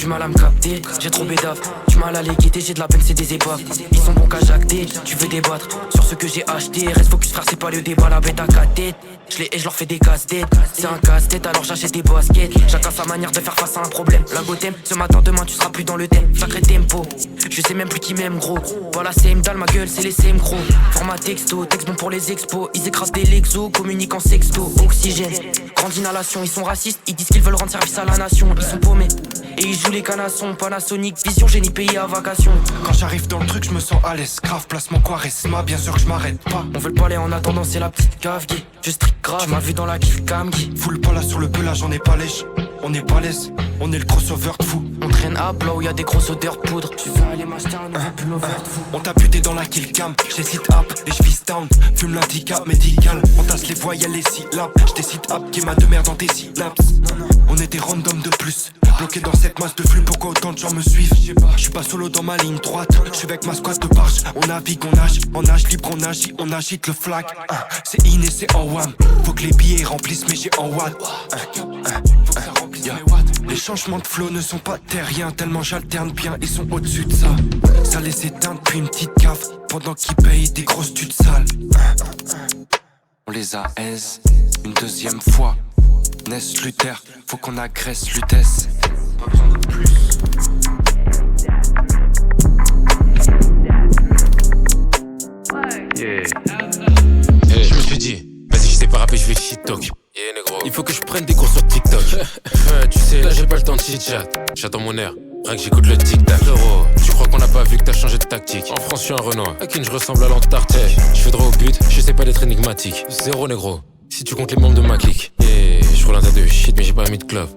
du mal à me capter. J'ai trop bédave, du mal à les guider, j'ai de la peine, c'est des épaves. Ils sont bons qu'à jacter, tu veux débattre sur ce que j'ai acheté. Reste focus frère, c'est pas le débat, la bête à 4 têtes. Je les hais, je leur fais des casse-têtes. C'est un casse-tête, alors j'achète des baskets. Chacun sa manière de faire face à un problème. La gothème, ce matin, demain, tu seras plus dans le thème. Sacré tempo, je sais même plus qui m'aime gros. Voilà, c'est dalle, ma gueule, c'est les CM gros. Format texto, texte bon pour les expos. Ils écrasent des lexos, communiquent en sexto. Oxygène, grande inhalation, ils sont racistes. Ils disent qu'ils veulent rendre service à la nation. Ils sont paumés, et ils jouent les canassons. Panasonic, vision, génie payé à vacation. Quand j'arrive dans le truc, je me sens à l'aise. Grave, placement charisma, bien sûr que je m'arrête pas. On veut le palais en attendant, c'est la petite cave gay. Je strict grave, tu m'as vu dans la kiff cam gay. Full pas là sur le pelage, on est pas lèche. On est pas l'aise, on est le crossover de fou. On traîne à plat où y'a des grosses odeurs de poudre. Tu veux aller m'acheter un nouveau pullover de fou. On t'a buté dans la kill cam, j'ai sit up et je vis down. Fume l'handicap médical, on tasse les voyelles, les syllabes. J't'ai sit up, qui m'a de merde dans tes syllabes. On est des randoms de plus, bloqués dans cette masse de flux. Pourquoi autant de gens me suivent? Je suis pas solo dans ma ligne droite, je suis avec ma squad de barge. On navigue, on nage, en nage libre, on agit, on agite le flag. C'est in et c'est en wham. Faut que les billets remplissent mes j'ai en watt. Les changements de flow ne sont pas terriens, tellement j'alterne bien, ils sont au-dessus de ça. Ça les éteint depuis une petite cave, pendant qu'ils payent des grosses tudes sales. On les a aise, une deuxième fois. Ness Luther, faut qu'on agresse Lutèce. Pas besoin de plus. Yeah. Hey, je me suis dit, vas-y, je sais pas rapper, je vais shit talk. Yeah, négro. Il faut que je prenne des cours sur TikTok. Tu sais, là j'ai pas le temps de chit-chat. J'attends mon air, rien que j'écoute le tic-tac. Frérot, tu crois qu'on n'a pas vu que t'as changé de tactique? En France, je suis un Renoir, à qui je ressemble à l'Antarctique. Je fais droit au but, je sais pas d'être énigmatique. Zéro négro, si tu comptes les membres de ma clique. Et je roule un tas de shit, mais j'ai pas mis de club.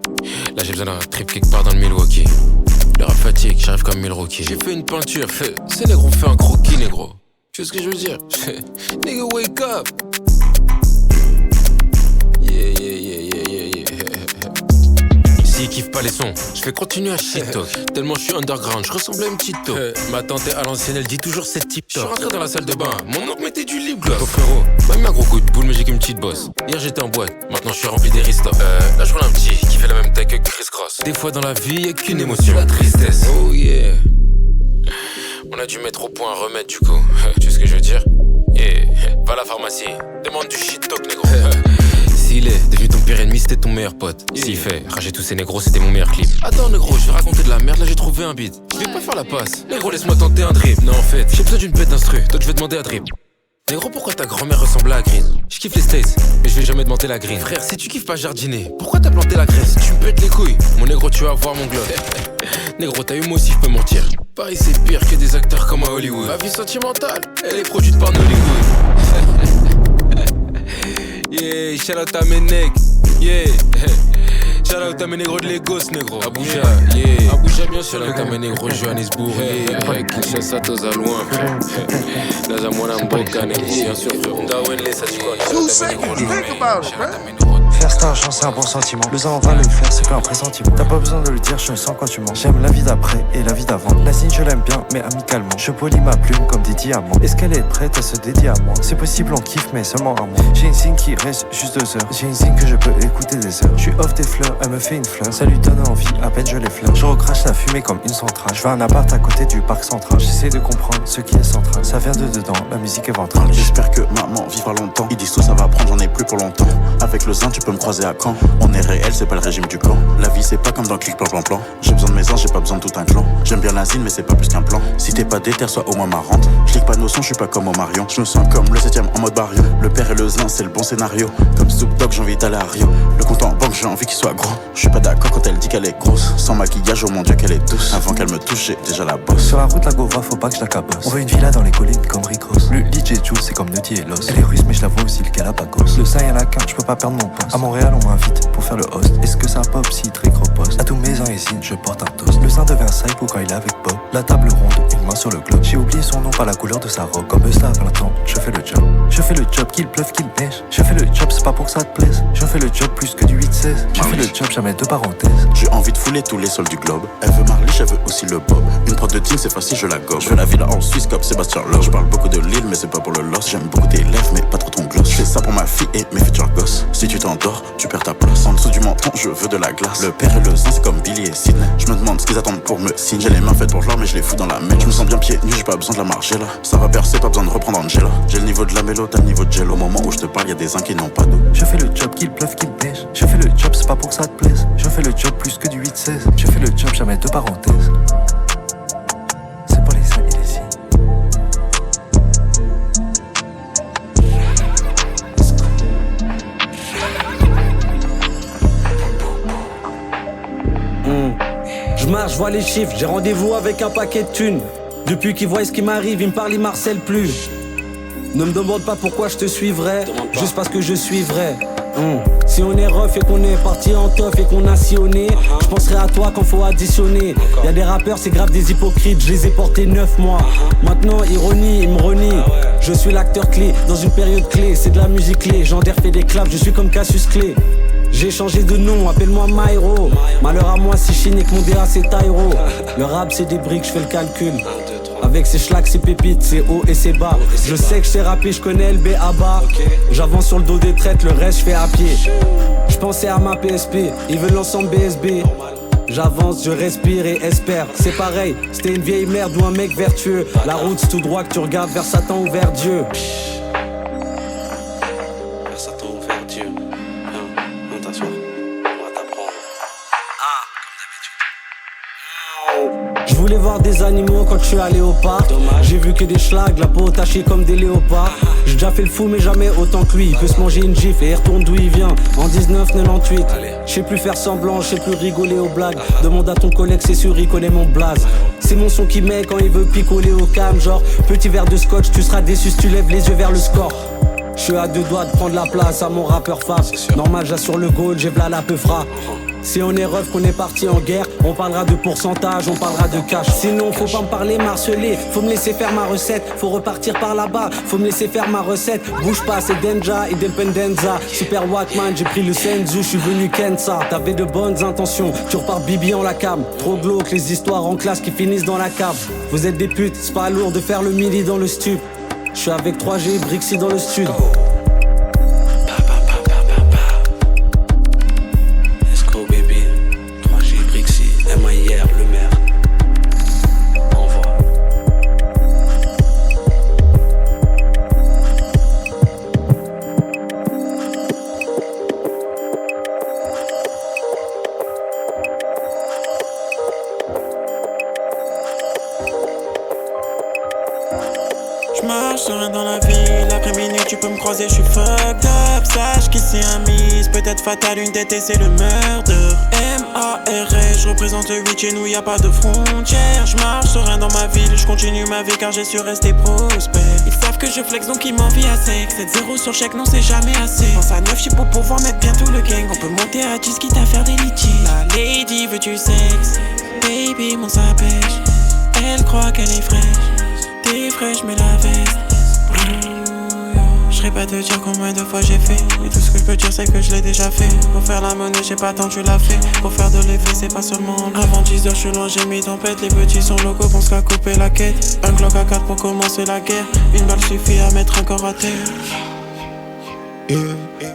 Là j'ai besoin d'un trip quelque part dans le Milwaukee. Le rap fatigue, j'arrive comme Milwaukee. J'ai fait une peinture, c'est négro, fait un croquis négro. Tu vois ce que je veux dire? Nigga, wake up! S'ils kiffent pas les sons, je vais continuer à shit talk. Tellement je suis underground, je ressemble à une petite taupe. Ma tante est à l'ancienne, elle dit toujours c'est tip top. Je suis rentré dans la salle de bain, mon oncle mettait du lip gloss. Ton frérot m'a mis un gros coup de boule, mais j'ai qu'une petite bosse. Hier j'étais en boîte, maintenant je suis rempli d'Aristote. Là je roule un petit qui fait la même taille que Chris Cross. Des fois dans la vie y'a qu'une émotion, la tristesse. Oh yeah. On a dû mettre au point un remède du coup. Tu sais ce que je veux dire? Yeah. Va à la pharmacie, demande du shit talk négro. S'il est devenu ton pire ennemi, c'était ton meilleur pote. S'il fait rager tous ces négros, c'était mon meilleur clip. Attends négro, je vais raconter de la merde, là j'ai trouvé un beat. Je vais pas faire la passe. Négro, laisse-moi tenter un drip. Non en fait, j'ai besoin d'une bête d'instru, toi je vais demander à drip. Négro, pourquoi ta grand-mère ressemble à Green? Je kiffe les States, mais je vais jamais demander la green. Frère, si tu kiffes pas jardiner, pourquoi t'as planté la graisse? Tu me pètes les couilles, mon négro, tu vas voir mon globe. Négro, t'as eu moi aussi, je peux mentir. Paris, c'est pire que des acteurs comme à Hollywood. Ma vie sentimentale, elle est produite par Nollywood. Yeah, shout out à mes nègres. Yeah. Shout out à mes négros de Lagos, négro. Abuja, yeah. Abuja, bien sûr. Shout out à mes négros de Johannesburg. Yeah. Kinshasa, Toza, loin. Naza, Mwana, Mboka, négro. Bien sûr, frérot. Dawen, les Satikon. Shout out à mes négros de Lomé. Faire cet argent c'est un bon sentiment. Le temps on va le faire, c'est qu'un pressentiment. T'as pas besoin de le dire, je le sens quand tu mens. J'aime la vie d'après et la vie d'avant. La signe je l'aime bien mais amicalement. Je polis ma plume comme des diamants. Est-ce qu'elle est prête à se dédier à moi? C'est possible on kiffe mais seulement un mois. J'ai une signe qui reste juste 2 heures. J'ai une signe que je peux écouter des heures. Je suis off des fleurs, elle me fait une fleur. Ça lui donne envie, à peine je les fleurs. Je recrache la fumée comme une centrale. Je veux un appart à côté du parc central. J'essaie de comprendre ce qui est central. Ça vient de dedans, la musique est ventrale. J'espère que maman vivra longtemps. Ils disent tout ça va prendre, j'en ai plus pour longtemps. Avec le zin tu peux me croiser à Caen. On est réel, c'est pas le régime du camp. La vie c'est pas comme dans clic plan plan plan. J'ai besoin de mes anges, j'ai pas besoin de tout un clan. J'aime bien la zine mais c'est pas plus qu'un plan. Si t'es pas déter, sois au moins marrante. Je clique pas nos sons, je suis pas comme Omarion. Je me sens comme le 7ème en mode barrio. Le père et le zin c'est le bon scénario. Comme Snoop Dogg j'ai envie d'aller à Rio. Le compte en banque j'ai envie qu'il soit gros. Je suis pas d'accord quand elle dit qu'elle est grosse. Sans maquillage, oh mon dieu qu'elle est douce. Avant qu'elle me touche j'ai déjà la bosse. Sur la route la Gova faut pas que je la cabosse. On veut une villa dans les collines comme Ricos. Le DJ Jules c'est comme Nutty et Los. Elle est russe mais je la vois aussi le Galapagos. Le sein y'en a qu'un, je peux pas perdre mon poste. À Montréal on m'invite pour faire le host. Est-ce que ça pop si Trick reposte? À tous mes insignes je porte un toast. Le sein devient psycho quand il est avec Bob. La table ronde, une main sur le globe. J'ai oublié son nom par la couleur de sa robe. Comme Busta à plein temps, je fais le job. Je fais le job, qu'il pleuve, qu'il neige. Je fais le job, c'est pas pour que ça te plaise. Je fais le job plus que du 8-16. Je fais le job, jamais de parenthèses. J'ai envie de fouler tous les sols du globe. Elle veut Marliche, elle veut aussi le Bob. Une prod de team, c'est facile, je la gobe. Je veux la villa en Suisse comme Sébastien Loeb. Je parle beaucoup de Lille, mais c'est pas pour le loss. J'aime beaucoup tes lèvres, mais pas trop ton gloss. Je fais ça pour ma fille et mes futurs gosses. Si tu t'endors, sors, tu perds ta place. En dessous du menton, je veux de la glace. Le père et le sang, c'est comme Billy et Sidney. Je me demande ce qu'ils attendent pour me signer. J'ai les mains faites pour l'or, mais je les fous dans la main. Je me sens bien pieds nus, j'ai pas besoin de la marger là. Ça va percer, pas besoin de reprendre Angela. J'ai le niveau de la mélo, t'as le niveau de gel. Au moment où je te parle, y'a des uns qui n'ont pas d'eau. Je fais le job, qu'il pleuve, qu'il neige. Je fais le job, c'est pas pour que ça te plaise. Je fais le job plus que du 8-16. Je fais le job, jamais de parenthèses. C'est pas les saints et les signes. Je marche, je vois les chiffres, j'ai rendez-vous avec un paquet de thunes. Depuis qu'ils voient ce qui m'arrive, ils me parlent, ils m'harcèlent plus. Ne me demande pas pourquoi je te suivrai, juste parce que je suis vrai. Si on est rough et qu'on est parti en teuf et qu'on a sillonné, je penserai à toi quand faut additionner. Y'a des rappeurs, c'est grave des hypocrites, je les ai portés 9 mois. Maintenant, ironie, ils me renient. Je suis l'acteur clé, dans une période clé, c'est de la musique clé. J'enterre fait des claves, je suis comme Cassius Clay. J'ai changé de nom, appelle-moi Myro. Malheur à moi si chinique, mon DA c'est Tyro. Le rap c'est des briques, je fais le calcul. Avec ses schlags, ses pépites, ses hauts et ses bas. Je sais que je sais rapper, je connais le B à bas. J'avance sur le dos des traites, le reste je fais à pied. Je pensais à ma PSP, ils veulent l'ensemble BSB. J'avance, je respire et espère. C'est pareil, c'était une vieille merde ou un mec vertueux. La route c'est tout droit que tu regardes vers Satan ou vers Dieu. Vers Satan ou vers Dieu. Viens t'asseoir, on va t'apprendre. Je voulais voir des animaux quand je suis allé au parc. J'ai vu que des schlags, la peau tachée comme des léopards. J'ai déjà fait le fou mais jamais autant que lui. Il peut se manger une gifle et il retourne d'où il vient. En 1998, je sais plus faire semblant, je sais plus rigoler aux blagues. Demande à ton collègue, c'est sûr, il connaît mon blaze. C'est mon son qui met quand il veut picoler au cam. Genre, petit verre de scotch, tu seras déçu si tu lèves les yeux vers le score. Je suis à 2 doigts de prendre la place à mon rappeur fab. Normal, j'assure le goal, j'ai v'là la peufra. Si on est rough, qu'on est parti en guerre, on parlera de pourcentage, on parlera de cash. Sinon, faut pas me parler marcelé, faut me laisser faire ma recette. Faut repartir par là-bas, faut me laisser faire ma recette. Bouge pas, c'est Denja, Independenza. Super Wattman, j'ai pris le Senzu, je suis venu Kensa. T'avais de bonnes intentions, tu repars bibi en la cam. Trop glauque, les histoires en classe qui finissent dans la cave. Vous êtes des putes, c'est pas lourd de faire le midi dans le stup. Je suis avec 3G, Brixie dans le stud. J'marche serein dans la ville, après minuit tu peux me croiser, je suis fucked up. Sache qu'ici un miss, peut-être fatal, une tête et c'est le meurtre. M-A-R-S, je représente le 8, chez nous y'a pas de frontières. J'marche serein dans ma ville, je continue ma vie car j'ai su rester prospère. Ils savent que je flex donc ils m'envient à sec. 7-0 sur chèque, non c'est jamais assez. Pense à 9 j'suis pour pouvoir mettre bien tout le gang. On peut monter à 10 quitte à faire des litiges. La lady veut du sexe, baby mon ça pêche. Elle croit qu'elle est fraîche. T'es fraîche mais la veste. J'serais pas te dire combien de fois j'ai fait. Et tout ce que je peux dire c'est que je l'ai déjà fait. Pour faire la monnaie j'ai pas tant tu l'as fait. Pour faire de l'effet c'est pas seulement. Avant 10h j'suis loin j'ai mis tempête. Les petits sont locaux pensent qu'à couper la quête. Un Glock à 4 pour commencer la guerre. Une balle suffit à mettre un corps à terre.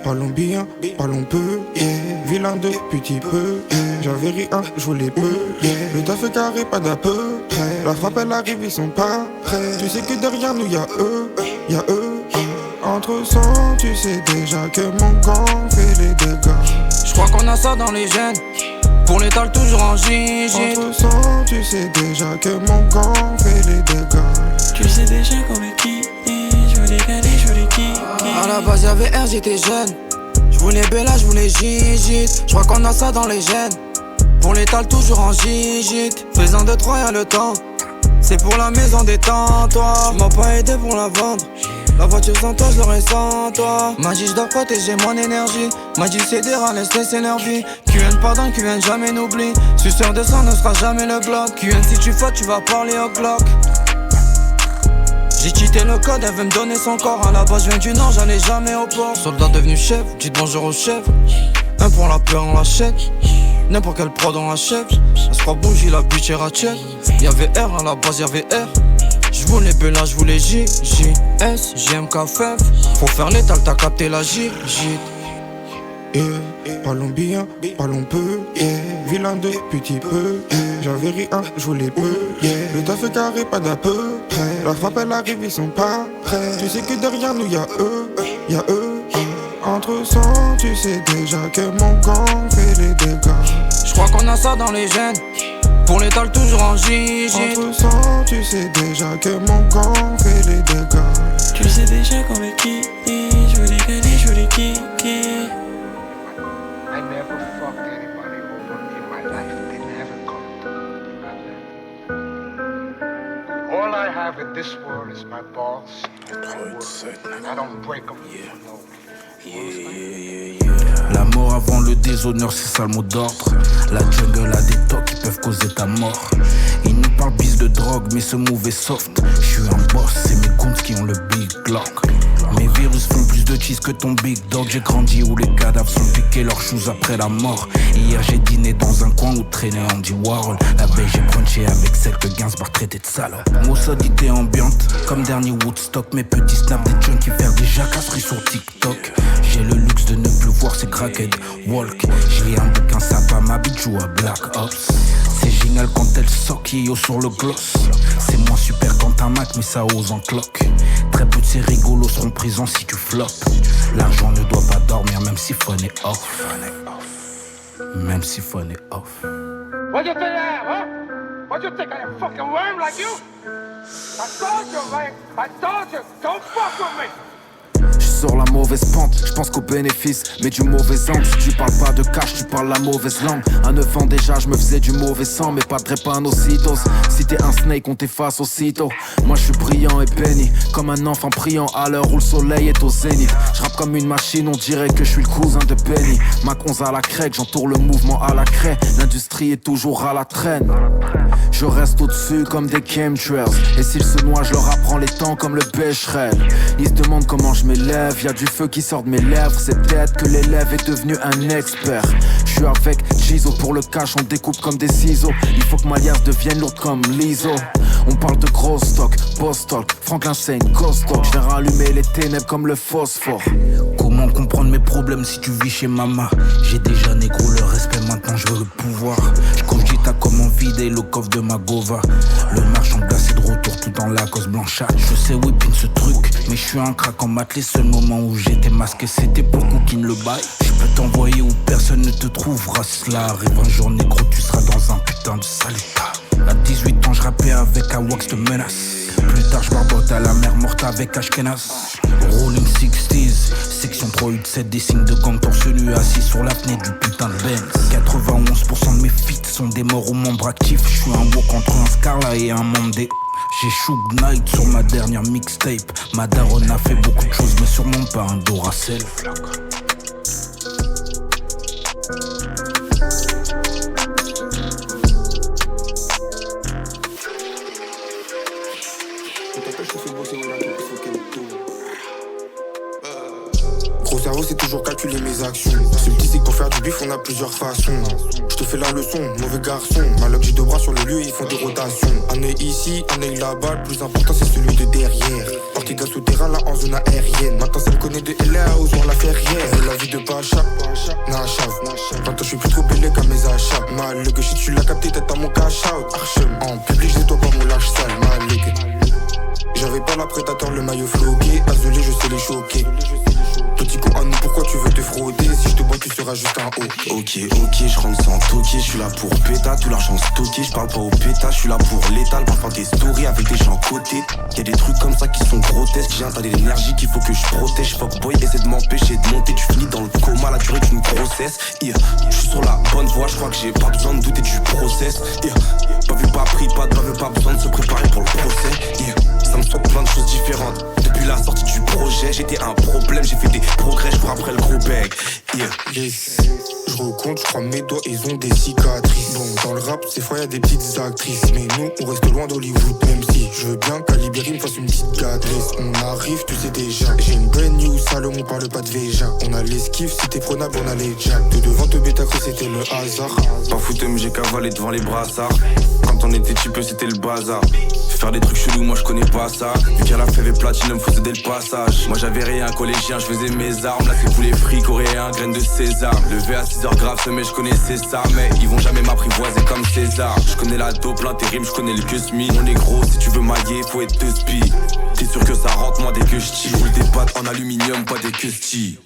Parlons bien, parlons peu, vilain de petit peu, j'avais rien, je voulais peu, le taf est carré, pas d'à peu près, la frappe elle arrive, ils sont pas prêts, tu sais que derrière nous y'a eux, entre sang, tu sais déjà que mon gang fait les dégâts. J'crois qu'on a ça dans les gènes, pour l'étal toujours en gigi. Entre sang, tu sais déjà que mon gang fait les dégâts. Tu sais déjà qu'on est qui, je veux les caler, je veux les qui. À la base y'avait R, j'étais jeune. J'voulais Bella, j'voulais Gigit. J'crois qu'on a ça dans les gènes. Pour l'étal toujours en Gigit. Faisant de 3 y'a le temps. C'est pour la maison détends-toi. Tu m'as pas aidé pour la vendre. La voiture sans toi, je l'aurais sans toi. Magie, je dois protéger mon énergie. Magie, c'est des rats, laisse laisser leur vie. QN pardon, QN jamais n'oublie. Suceur de sang ne sera jamais le bloc. QN si tu fautes, tu vas parler au Glock. J'ai cheaté le code, elle veut me donner son corps. À la base, je viens du Nord, j'allais jamais au port. Soldat devenu chef, dites bonjour au chef. Un pour la peur, on l'achète. N'importe quel prod, on l'achète. Elle se croit bougie, la bitch est ratchet. Y'avait R, à la base, y'avait R. J'voulais Bella, j'voulais J, J, S, JMK, FF. Faut faire l'étal, t'as capté la J, J. Parlons bien, parlons peu, vilain de petit peu, j'avais rien, je voulais peu, le taf est carré, pas d'à peu près, la frappe elle arrive, ils sont pas prêts, tu sais que derrière nous y'a eux, entre sang, tu sais déjà que mon gang fait les dégâts. Je crois qu'on a ça dans les gènes, pour l'étal toujours en gigi. Entre sang, tu sais déjà que mon gang fait les dégâts. Tu sais déjà qu'on est qui, je veux les gagner, je veux les kicker. I never fucked anybody over in my life. They never come. All I have in this world is my balls and my word. And I don't break them. La mort avant le déshonneur, c'est ça le mot d'ordre. La jungle a des tocs qui peuvent causer ta mort. Ils nous parlent bis de drogue, mais ce move est soft. J'suis un boss, c'est mes goons qui ont le big Glock. Mes virus font plus de cheese que ton big dog. J'ai grandi où les cadavres sont piqués leurs shoes après la mort. Hier j'ai dîné dans un coin où traînait Andy Warhol. La veille j'ai brunché avec celle que Gainsbourg traitait de salope. Maussodité ambiante, comme dernier Woodstock. Mes petits snaps des junkies faire des jacasseries sur TikTok. J'ai le luxe de ne plus voir ces crackheads walk. J'ai un bouquin sympa, ma bitch joue à Black Ops. C'est génial quand elle sock, yo sur le gloss. C'est moins super quand un Mac, mais ça ose en cloque. Très peu de ces rigolos seront présents si tu floppes. L'argent ne doit pas dormir, même si phone est off. Même si phone est off. What you think I am, huh? What you think I am, fucking worm like you? I told you, man. I told you, don't fuck with me. Sur la mauvaise pente, je pense qu'au bénéfice, mais du mauvais angle. Si tu parles pas de cash, tu parles la mauvaise langue. À 9 ans déjà, je me faisais du mauvais sang, mais pas de drépanocytose. Si t'es un snake, on t'efface aussitôt. Moi je suis brillant et béni, comme un enfant priant à l'heure où le soleil est au zénith. Je rappe comme une machine, on dirait que je suis le cousin de Penny. Mac 11 à la crèque, j'entoure le mouvement à la craie. L'industrie est toujours à la traîne. Je reste au-dessus comme des chemtrails. Et s'ils se noient, je leur apprends les temps comme le Becherel. Ils se demandent comment je m'élève. Y'a du feu qui sort de mes lèvres, c'est peut-être que l'élève est devenu un expert. Je suis avec Gizo pour le cash, on découpe comme des ciseaux. Il faut que ma liasse devienne lourde comme l'ISO. On parle de gros stock, boss talk, Franklin Saint, ghost talk. Je vais rallumer les ténèbres comme le phosphore. Comment comprendre mes problèmes si tu vis chez maman? J'ai déjà négro le respect, maintenant je veux le pouvoir. Je cogite à comment vider le coffre de ma gova. Le marchand glacé de retour tout dans la cause blanchâtre. Je sais whipping ce truc, mais je suis un crack en maths. Les seuls moments où j'étais masqué c'était pour Cookin le bail. Je peux t'envoyer où personne ne te trouvera. Cela arrive un jour négro, tu seras dans un putain de salita. À 18 ans je rappais avec Awax de menace. Plus tard je barbote à la mer morte avec Ashkenaz. Rolling 60s, section 387, des signes de gang torse nu assis sur l'apnée du putain de Benz. 91% de mes feats sont des morts aux membres actifs. Je suis un walk entre un Scarla et un membre des... J'ai Shug Knight sur ma dernière mixtape. Ma daronne a fait beaucoup de choses mais sûrement pas un Duracell. Gros cerveau c'est toujours calculer mes actions. Celui-ci c'est que pour faire du bif on a plusieurs façons. Je te fais la leçon, mauvais garçon. Malheureusement j'ai deux bras sur le lieu et ils font des rotations. Un œil ici, un œil là-bas. Le plus important c'est celui de derrière. Parti d'un souterrain là en zone aérienne. Maintenant ça me connaît de LA aux on la ferrière. La vie de Pacha, Nachav. Maintenant je suis plus trop bélé qu'à mes achats. Mal que shit tu l'as capté tête à mon cash out. Archem, en public j'ai toi pas mon lâche sale. Mal j'avais pas la prédateur, le maillot floqué. Azelé, je sais les choquer. Petit con à nous, pourquoi tu veux te frauder? Si je te bois, tu seras juste un haut. Ok, je rentre sans toquer. Je suis là pour péta, tout l'argent stocké. Je parle pas au péta, je suis là pour l'étal. Parfois des stories avec des gens côté. Y'a des trucs comme ça qui sont grotesques. J'ai un tas d'énergie qu'il faut que je protège. Fuckboy, essaie de m'empêcher de monter. Tu finis dans le coma, la durée d'une grossesse. Je suis sur la bonne voie, je crois que j'ai pas besoin de douter du process. Pas vu, pas pris, pas de baveux, pas besoin de se préparer pour le procès. Ça me souhaite plein de choses différentes. Depuis la sortie du projet, j'étais un problème, j'ai fait des progrès, je cours après le gros bag. Yes. Je recompte, je crois mes doigts, ils ont des cicatrices. Bon, dans le rap, ces fois y'a des petites actrices. Mais nous, on reste loin d'Hollywood. Même si je veux bien qu'Alibéry me fasse une petite gadresse. On arrive, tu sais déjà. J'ai une brand new Salomon, parle pas de Véja. On a l'esquive, si t'es prenable, on a les jacks. De devant te bêta cru, c'était le hasard. Pas foutu, mais j'ai cavalé devant les brassards. Quand on était typeux, c'était le bazar. Faire des trucs chelous, moi je connais pas ça. Vu qu'elle a fait les platines, me faisait dès le passage. Moi j'avais rien, collégien, je faisais mes armes. Là c'est tous les frics coréens, graines de César. Levé à 6h grave, ce mec je connaissais ça. Mais ils vont jamais m'apprivoiser comme César. Je connais la dope, l'intérim, je connais le Cusmi. On est gros, si tu veux mailler, faut être 2 spi. T'es sûr que ça rentre, moi dès que je tire. Roule des pattes en aluminium, pas des custis.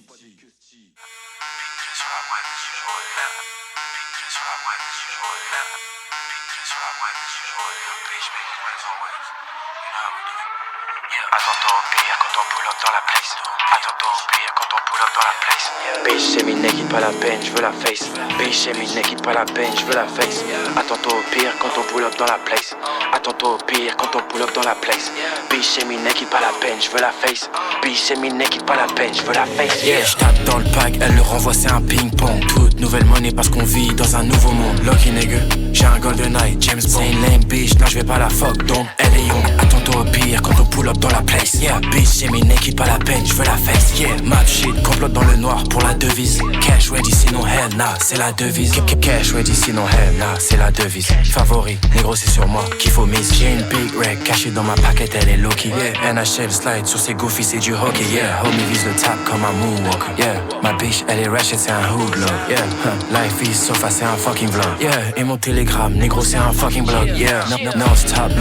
Attends-toi au pire quand on pull up dans la place. Attends-toi au pire quand on pull up dans la place. Bitch, c'est mes quitte pas la peine, je veux la face. Bitch, c'est mes quitte pas la peine, je veux la face. Attends-toi au pire quand on pull up dans la place. Attends-toi au pire quand on pull up dans la place. Bitch, c'est mes quitte pas la peine, je veux la face. Bitch, c'est mes quitte pas la peine, je veux la face. Yeah, je tape dans le pack, elle le renvoie, c'est un ping-pong. Toute nouvelle monnaie parce qu'on vit dans un nouveau monde. Lucky nigga, j'ai un golden eye, James Bond. C'est une lame bitch, non je vais pas la fuck, donc elle est young. Attends-toi au pire quand on pull up dans la place. Yeah, bitch, c'est mes quitte pas la peine, je veux la face. Yeah, map shit, complote dans le noir pour la devise. Cash ready sinon hell nah, c'est la devise. Cash ready sinon hell nah, c'est la devise. Favori, négro c'est sur moi qu'il faut mise. J'ai une big rag cachée dans ma paquette, elle est low-key. Yeah, NHL slide sur ses goofy, c'est du hockey. Yeah, homie vise le tap comme un moonwalker. Yeah, ma bitch elle est ratchet, c'est un hoodlum. Yeah, life is sofa, c'est un fucking vlog. Yeah, et mon télégramme, négro c'est un fucking blog. Yeah, non-stop,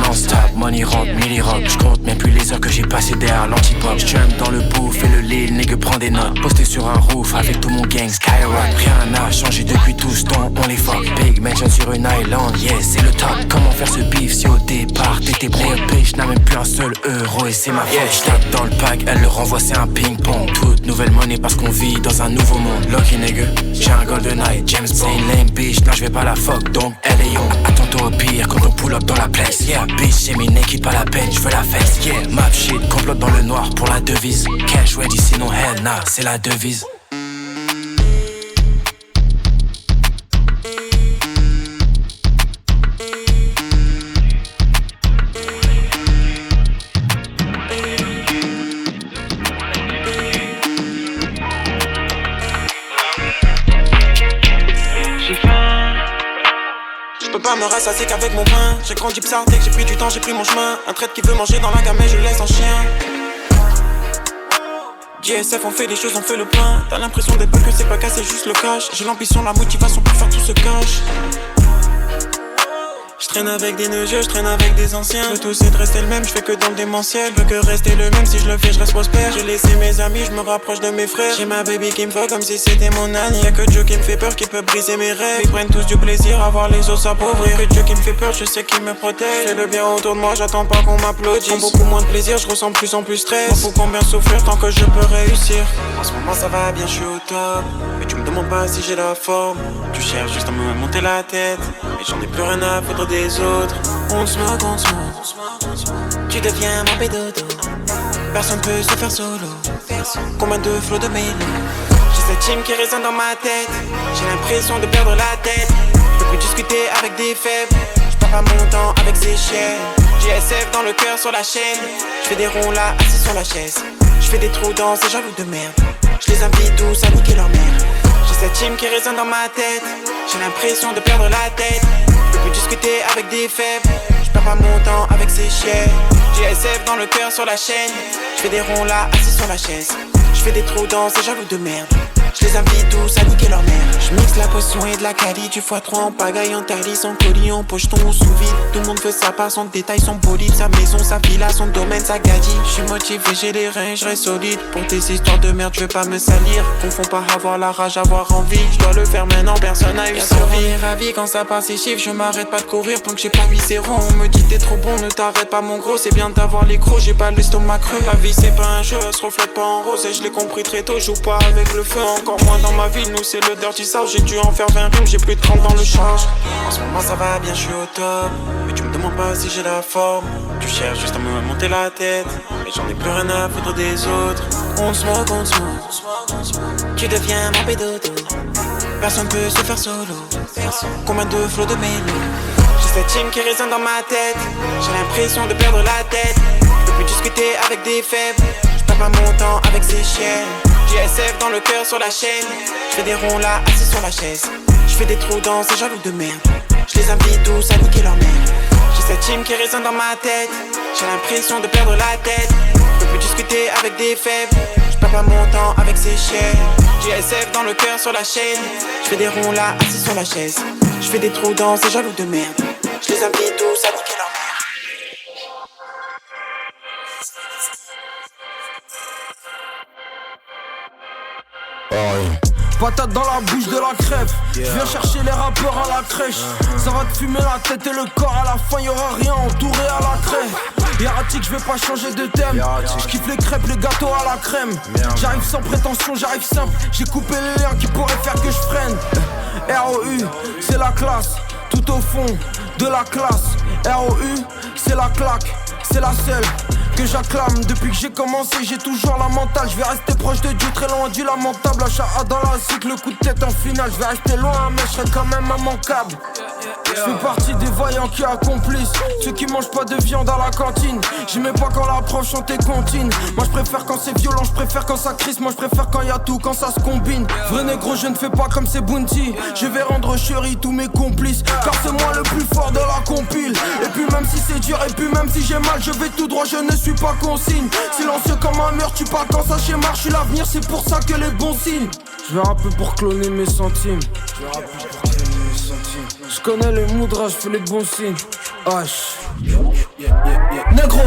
money rentre, milli rock. J'compte même plus les heures que j'ai passé derrière l'antipop. J'jump dans le bouffe et le lit, le nigga prend des notes. Posté sur un roof avec tout mon gang Skyrock. Rien n'a changé depuis tout ce temps, on les fuck. Big mansion sur une island, yeah c'est le top. Comment faire ce beef si au départ t'étais player bitch n'a même plus un seul euro et c'est ma faute. Yeah, j'tape dans le pack, elle le renvoie, c'est un ping-pong. Toute nouvelle monnaie parce qu'on vit dans un nouveau monde. Lucky nigga, j'ai un golden eye, James Bond. C'est une lame bitch, non je vais pas la fuck, donc elle est young. Attends-toi au pire quand on pull up dans la place. Yeah, bitch, c'est mes quitte pas la peine, je veux la face. Yeah, map shit, complote dans le noir pour la devise. Cash ready sinon hell nah, c'est la devise. Pas me rassasier qu'avec mon pain. J'ai grandi psardé, j'ai pris du temps, j'ai pris mon chemin. Un traître qui veut manger dans la gamme et je le laisse en chien. GSF on fait des choses, on fait le plein. T'as l'impression d'être peu que c'est pas cassé, juste le cash. J'ai l'ambition, la motivation pour faire tout ce cash. Je traîne avec des neugeux, je traîne avec des anciens. Le tout c'est de rester le même, je fais que dans le démentiel. Je veux que rester le même, si je le fais je reste prospère. J'ai laissé mes amis, je me rapproche de mes frères. J'ai ma baby qui me fait comme si c'était mon âne. Y'a que Dieu qui me fait peur, qui peut briser mes rêves. Ils prennent tous du plaisir à voir les autres s'appauvrir. Que Dieu qui me fait peur, je sais qu'il me protège. J'ai le bien autour de moi, j'attends pas qu'on m'applaudisse. Prends beaucoup moins de plaisir, je ressens plus en plus stress. M'en fous combien souffrir tant que je peux réussir. En ce moment ça va bien, je suis au top. Mais tu me demandes pas si j'ai la forme. Tu cherches juste à me monter la tête. Mais j'en ai plus rien à foutre des autres. On se moque, tu deviens mon pédodo. Personne peut se faire solo. Combien de flots de mélo. J'ai cette team qui résonne dans ma tête. J'ai l'impression de perdre la tête. Je peux plus discuter avec des faibles. Je perds pas mon temps avec ces chiens. GSF dans le cœur sur la chaîne. Je fais des ronds là, assis sur la chaise. Je fais des trous dans ces jaloux de merde. Je les invite tous à niquer leur mère. J'ai cette team qui résonne dans ma tête. J'ai l'impression de perdre la tête. Je peux discuter avec des faibles. Je perds pas mon temps avec ces chiens. GSF dans le cœur sur la chaîne. Je fais des ronds là, assis sur la chaise. Je fais des trous dans ces jaloux de merde. Je les invite tous à niquer leur mère. Je mixe la potion et de la quali. Du x3 en pagaille, en thalys, en colis, en pocheton ou sous vide. Tout le monde veut sa part, son détail, son bolide. Sa maison, sa villa, son domaine, sa gadie. Je suis motivé, j'ai les reins, je reste solide. Pour tes histoires de merde, je vais pas me salir. Confonds pas avoir la rage, avoir envie. Je dois le faire maintenant, personne n'a eu sa vie. On est ravi quand ça passe ses chiffres. Je m'arrête pas de courir tant que j'ai pas 8 zéros. On me dit t'es trop bon, ne t'arrête pas mon gros. C'est bien d'avoir les crocs, j'ai pas l'estomac creux. La vie c'est pas un jeu, elle se reflète pas en rose. Et je l'ai compris très tôt, je joue pas avec le feu. Encore moins dans ma ville, nous c'est le dirty south. J'ai dû en faire 20 rimes, j'ai plus de 30 dans le charge. En ce moment ça va bien, je suis au top. Mais tu me demandes pas si j'ai la forme. Tu cherches juste à me monter la tête. Mais j'en ai plus rien à foutre des autres. On se moque, tu deviens mon pédodo. Personne peut se faire solo. Combien de flots de mélo. J'ai cette team qui résonne dans ma tête. J'ai l'impression de perdre la tête. Je peux plus discuter avec des faibles. Je perds pas mon temps avec ces chiens. GSF dans le cœur sur la chaîne. Je fais des ronds là, assis sur la chaise. Je fais des trous dans ces jaloux de merde. Je les invite tous à niquer leur mère. J'ai cette team qui résonne dans ma tête. J'ai l'impression de perdre la tête. Je peux plus discuter avec des faibles. Je perds pas mon temps avec ces chiens. JSF dans le cœur sur la chaîne. Je fais des ronds là, assis sur la chaise. Je fais des trous dans ces jaloux de merde. Je les invite tous à niquer leur mère. Patate dans la bouche de la crève. Je viens chercher les rappeurs à la crèche. Ça va te fumer la tête et le corps. À la fin y'aura rien entouré à la crève. Hiératique, je vais pas changer de thème. Je kiffe les crêpes, les gâteaux à la crème. J'arrive sans prétention, j'arrive simple. J'ai coupé les liens qui pourraient faire que je freine. ROU, c'est la classe. Tout au fond de la classe. ROU, c'est la claque. C'est la seule que j'acclame. Depuis que j'ai commencé, j'ai toujours la mentale. Je vais rester proche de Dieu, très loin du lamentable. Achat dans la cycle, le coup de tête en finale. Je vais rester loin, mais je serai quand même immanquable. Je fais partie des vaillants qui accomplissent. Ceux qui mangent pas de viande à la cantine. J'aimais pas quand la prof chantait comptine. Moi je préfère quand c'est violent, je préfère quand ça crisse. Moi je préfère quand y a tout, quand ça se combine. Vrai négro, je ne fais pas comme ces bounty. Je vais rendre chéri tous mes complices. Car c'est moi le plus fort de la compile. Et puis même si c'est dur, et puis même si j'ai mal, je vais tout droit, je ne suis pas consigne. Silencieux comme un mur, tu parles quand ça schéma. Je suis l'avenir, c'est pour ça que les bons signes. Je vais rapper pour cloner mes centimes. Je connais les moudras, je fais les bons signes. Wesh. Négro,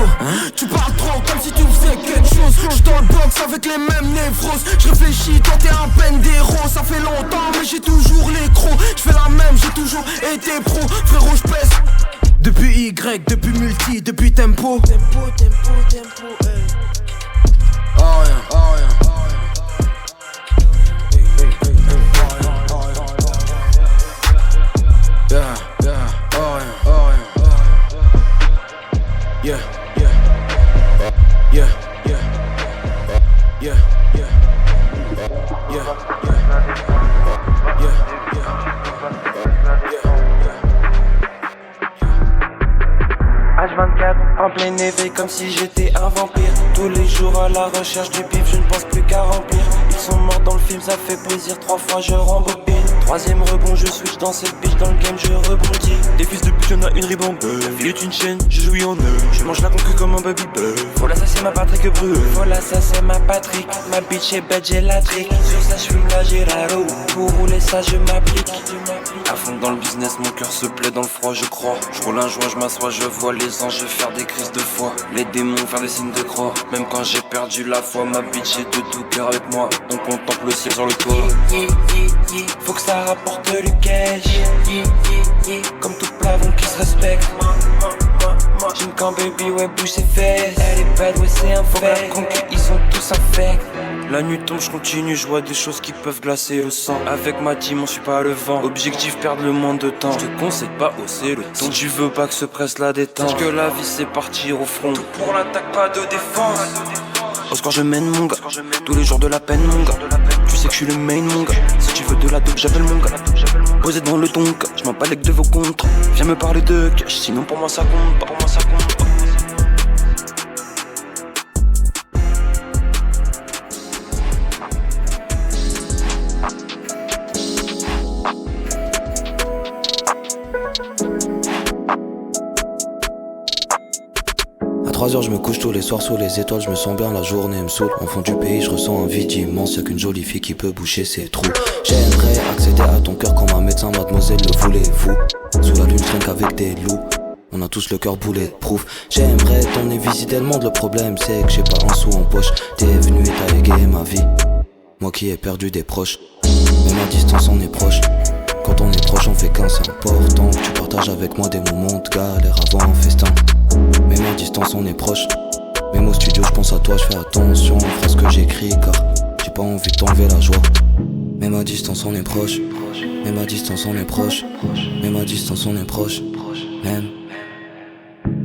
tu parles trop comme si tu faisais quelque chose. J'suis dans le box avec les mêmes névroses. J'réfléchis, toi t'es un peine d'héros. Ça fait longtemps mais j'ai toujours les crocs. J'fais la même, j'ai toujours été pro. Frérot j'pèse depuis Y, depuis multi, depuis tempo. Tempo, hey. Oh rien, oh rien. Yeah, yeah, oh rien, oh rien. Yeah, yeah, yeah, yeah, yeah, yeah, yeah, H24, en plein éveil comme si j'étais un vampire. Tous les jours à la recherche du bif, je ne pense plus qu'à remplir. Ils sont morts dans le film, ça fait plaisir, 3 fois je rembobine. Troisième rebond, je switch dans cette bitch, dans le game je rebondis. Des fils de pute, y'en a une ribambelle. La vie est une chaîne, je jouis en eux. Je mange la concu comme un baby bœuf. Voilà ça c'est ma Patrick Breu. Voilà ça c'est ma Patrick. Ma bitch est bête, j'ai la trick. Sur ça j'fume la Géraro. Pour rouler ça je m'applique. À fond dans le business, mon cœur se plaît dans le froid, je crois. Je roule un joint, je m'assois, je vois les anges faire des crises de foi. Les démons faire des signes de croix. Même quand j'ai perdu la foi, ma bitch est de tout cœur avec moi. On contemple le ciel sur le toit. Faut que ça rapporte du cash. Comme tout plafond qui se respecte. J'aime quand baby ouais bouge ses fesses. Elle est bad ouais c'est un fait. Concu ils sont tous infects. La nuit tombe, je continue, je vois des choses qui peuvent glacer le sang. Avec ma team, on suit pas le vent. Objectif, perdre le moins de temps. Je te conseille pas hausser le ton. Si tu veux pas que se presse la détente, sache que la vie c'est partir au front. Tout pour l'attaque, pas de défense. Au score je mène mon gars, tous les jours de la peine mon gars. Tu sais que je suis le main mon gars. Si tu veux de la dope, j'appelle mon gars. Posé dans le tonk, je m'en balèque de vos contrats. Viens me parler de cash, sinon pour moi ça compte pas. Pour moi ça compte pas. À 3h je me couche tous les soirs sous les étoiles, je me sens bien, la journée me saoule. En fond du pays je ressens un vide immense, y'a qu'une jolie fille qui peut boucher ses trous. J'aimerais accéder à ton cœur comme un médecin, mademoiselle le voulez-vous. Sous la lune je traîne qu'avec des loups, on a tous le cœur bulletproof. J'aimerais t'emmener visiter le monde, le problème c'est que j'ai pas un sou en poche. T'es venu et t'as égayé ma vie, moi qui ai perdu des proches. Même à distance on est proche, quand on est proche on fait qu'un, c'est important que tu partages avec moi des moments de galère avant un festin. Même à distance on est proche, même au studio je pense à toi, je fais attention aux phrases que j'écris car j'ai pas envie de t'enlever la joie. Même à distance on est proche, même à distance on est proche, même à distance on est proche, même.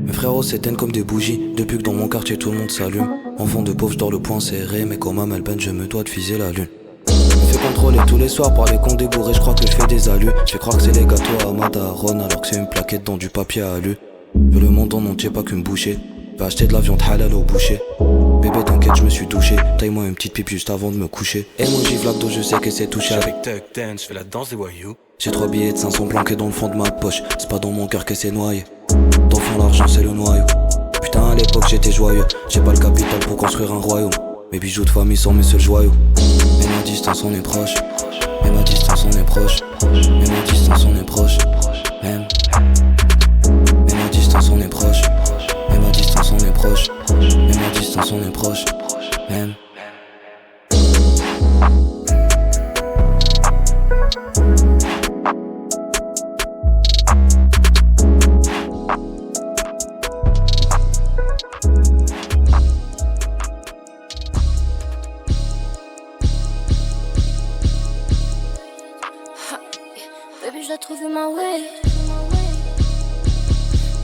Mes frérots s'éteignent comme des bougies, depuis que dans mon quartier tout le monde s'allume. Enfant de pauvre je dors le poing serré, mais comme à Melbourne je me dois de viser la lune. Je fais contrôler tous les soirs par les cons débourrés, je crois que je fais des alus. Je crois que c'est les gâteaux à Madaron alors que c'est une plaquette dans du papier à alu. Je veux le monde en entier, pas qu'une bouchée. Va acheter de la viande halal au boucher. Bébé t'inquiète je me suis douché, taille-moi une petite pipe juste avant de me coucher. Et moi j'y vlaque je sais que c'est touché. Avec Tuck Dance, je fais la danse des voyous. J'ai 3 billets de 500 planqués dans le fond de ma poche. C'est pas dans mon cœur que c'est noyé. Dans le fond l'argent c'est le noyau. Putain à l'époque j'étais joyeux. J'ai pas le capital pour construire un royaume. Mes bijoux de famille sont mes seuls joyaux. Même à distance on est proche. Même à distance on est proche. Même à distance on est proche. Même à distance on est proche. Même à distance on est proche. Même à distance on est proche. Même. Baby, j'ai trouvé ma way.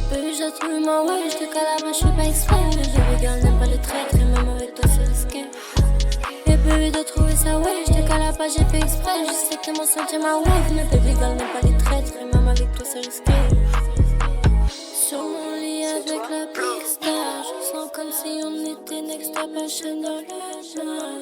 Baby, j'ai trouvé ma way. Je te calabre, je suis pas exprès. Baby girl n'aime pas les traîtres. Et même avec toi, c'est risqué. Et baby, j'ai trouvé sa way. Je te calabre, j'ai fait exprès. Je sais que t'es mon sentier, ma wave. Mais baby girl n'aime pas les traîtres. Et même avec toi, c'est risqué. Sur mon lit avec la big star. Je sens comme si on était next up à chaîne dans le joint.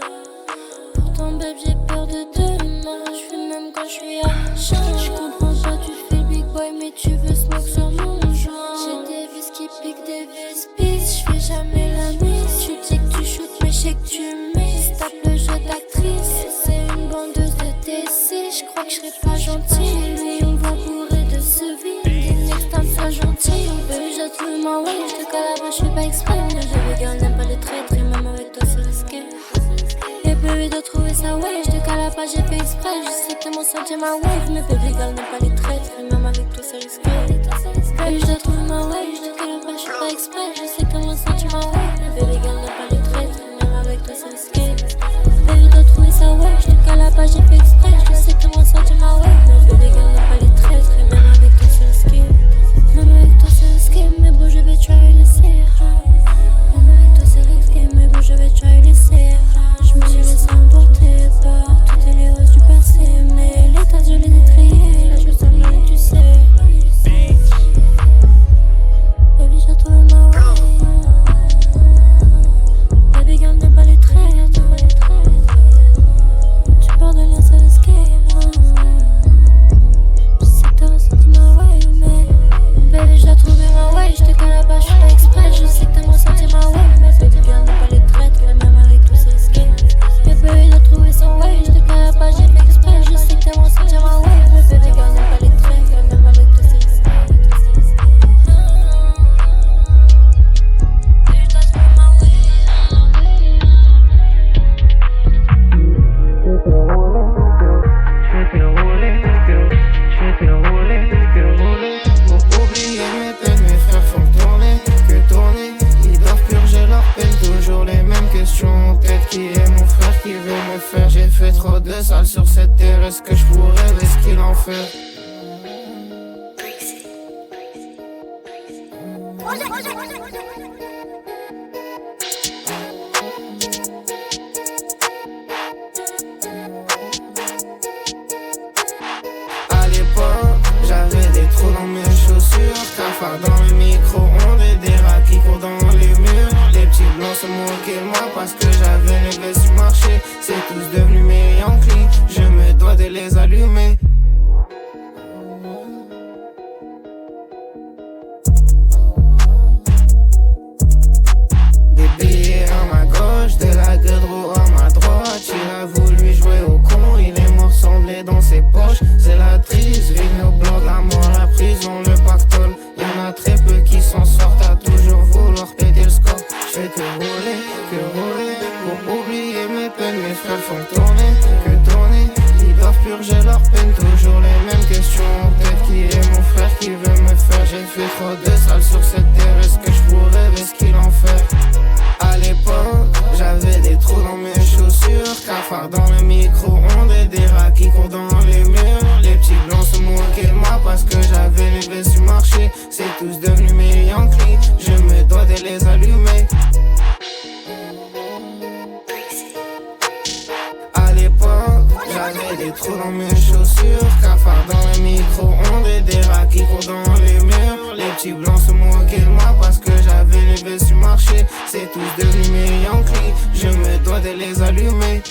Pourtant, baby, j'ai peur de demain. Je fume même quand je suis à chaud. Je comprends pas, tu fais le big boy, mais tu veux smoke sur mon joint. J'ai des vis qui piquent, des vis pisses. Je fais jamais la mise. Tu dis que tu shootes, mais je sais que tu misses. Tape le jeu d'actrice. C'est une bandeuse de TC. Je crois que je serais pas gentille. Lui, on va bourrer de ce vide. Des next time, sois gentil. Baby, j'ai trouvé ma way. Je te calabre, je suis pas exprès. Mais baby girl n'aime pas les traîtres. Et même avec toi, c'est risqué. Et baby, de trouver sa way. Je te calabre, j'ai fait exprès. Je sais que t'es mon sentier, ma wave. Mais baby girl n'aime pas les traîtres. Et même avec toi, c'est risqué. Baby, je trouve ma way. Je te calabre, je suis pas exprès. Je sais que t'es mon sentier, ma wave. Mais baby girl n'aime pas les traîtres. Et même avec toi, c'est risqué. Baby, de trouver sa way. Je te calabre, j'ai fait exprès. Je sais que t'es mon sentier, ma wave. Mais baby girl n'aime pas les traîtres. Et même avec toi, c'est risqué. Même avec toi, c'est risqué. Mais bon, je vais try laisser. Même avec toi, c'est risqué. Mais bon, je vais try laisser. Je me suis laissé emporter par toutes les roses du passé. Mais l'état je les ai triés. Là je sens bien tu sais. Baby j'ai trouvé ma way. Baby girl n'aime pas les traîtres. Tu pars de lien c'est risqué. Je sais que t'as ressenti ma way. Mais baby j'ai trouvé ma way. Je te calabre, je suis pas exprès. Je sais que t'as ressenti ma way. Mais baby girl n'aime pas les traîtres. Et même avec tout c'est risqué. Et baby j'ai trouvé son way. Je te calabre, j'ai fait exprès. Je sais que t'es mon sentier, ma way. Mais baby girl n'aime pas les traîtres. Et même avec tout c'est risqué. J'ai fait trop de sales sur cette terre. Est-ce que je pourrais, est-ce qu'il en fait? À l'époque, j'avais des trous dans mes chaussures. Cafard dans le micro-ondes et des rats qui courent dans les murs. Les petits blancs se moquaient de moi parce que j'avais les vestes du marché. C'est tous devenus mes Yankees, je me dois de les allumer. Des billets à ma gauche, de la gueudreau à ma droite. Il a voulu jouer au con, il est mort semblé dans ses poches. C'est la triste, vive nos blancs de la mort, la prison, le pactole. Y'en a très peu qui s'en sortent à toujours vouloir péter le score. J'fais que rouler, pour oublier mes peines. Mes frères font tourner, que tourner. Ils doivent purger leurs peines, toujours les mêmes questions en tête. Qui est mon frère, qui veut me faire? J'ai fait trop de sales sur cette terre. Est-ce que je pourrais, est-ce qu'il en fait? À l'époque, j'avais des trous dans mes chaussures. Cafard dans le micro-ondes et des rats qui courent dans les murs. Les petits blancs se moquaient de moi parce que j'avais les vestes du marché. C'est tous devenus mes Yankees, je me dois de les allumer. À l'époque, j'avais des trous dans mes chaussures. Cafard dans le micro-ondes et des rats qui courent dans les murs. Les petits blancs se moquaient de moi parce que j'avais les vestes du marché. C'est tous devenus mes Yankees, je me dois de les allumer.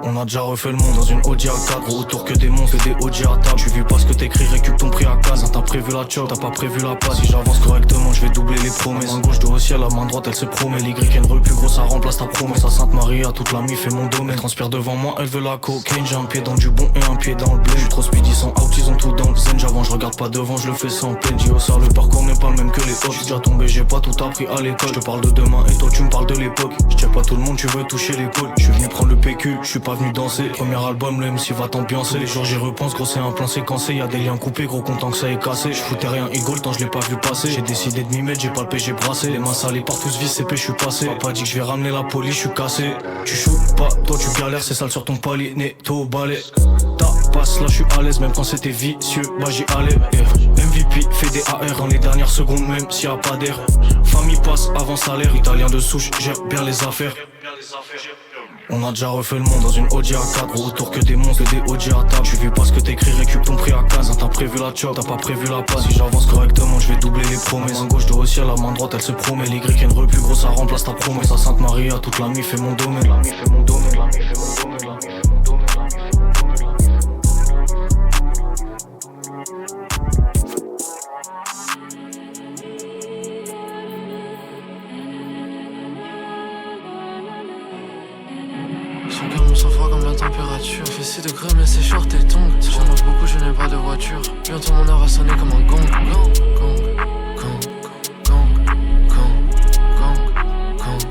On a déjà refait le monde dans une Audi A4. Gros autour que des monstres, que des OG à table. Tu vis pas ce que t'écris, récup ton prix à case. T'as prévu la chop, t'as pas prévu la passe. Si j'avance correctement, je vais doubler les promesses. Main gauche de au ciel, la main droite elle se promet. l'Y plus gros, ça remplace ta promesse. À Sainte-Marie, à toute la mif et mon domaine. Transpire devant moi, elle veut la cocaine. J'ai un pied dans du bon et un pied dans le blé. J'suis trop speed, ils sont out, ils ont tout dans le zen. J'avance, je regarde pas devant, je le fais sans peine. J.O. ça, le parcours n'est pas le même que les autres. J'suis déjà tombé, j'ai pas tout appris à l'école. Je te parle de demain et toi tu me parles de l'époque. J'check pas tout le monde, tu veux toucher l'épaule. J'suis venu prendre le PQ, j'suis pas venu danser. Premier album, le MC va t'ambiancer. Les jours j'y repense, gros c'est un plan séquencé. Y'a des liens coupés, gros content que ça est cassé. J'foutais rien, Eagle, tant je l'ai pas vu passer. J'ai décidé de m'y mettre, j'ai palpé, j'ai brassé. Les mains salées partout, ce vice CP, j'suis passé. Papa dit que je vais ramener la police, j'suis cassé. Tu shootes pas, toi tu galères, c'est sale sur ton palier, netto au balai. Ta passe, là j'suis à l'aise, même quand c'était vicieux, bah j'y allais. MVP fait des AR dans les dernières secondes, même s'il y a pas d'air. Famille passe avant salaire, italien de souche, gère bien les affaires. On a déjà refait le monde dans une Audi A4. Gros autour que des monstres, que des OG à table. Tu vis pas ce que t'écris, récup ton prix à case. T'as prévu la chop, t'as pas prévu la passe. Si j'avance correctement, je vais doubler les promesses. Main gauche de au ciel, la main droite elle se promet. L'Y plus gros, ça remplace ta promesse. À Sainte-Marie, à toute la mif et mon domaine. La mif et mon domaine, la mif et mon domaine, la mif et mon domaine, la mif et mon domaine. Son cœur me sent froid comme la température. Il fait 6 degrés mais c'est short et tongs. Si j'en mange beaucoup je n'ai pas de voiture. Bientôt mon heure va sonner comme un gong. Gong, gong, gong, gong, gong, gong, gong,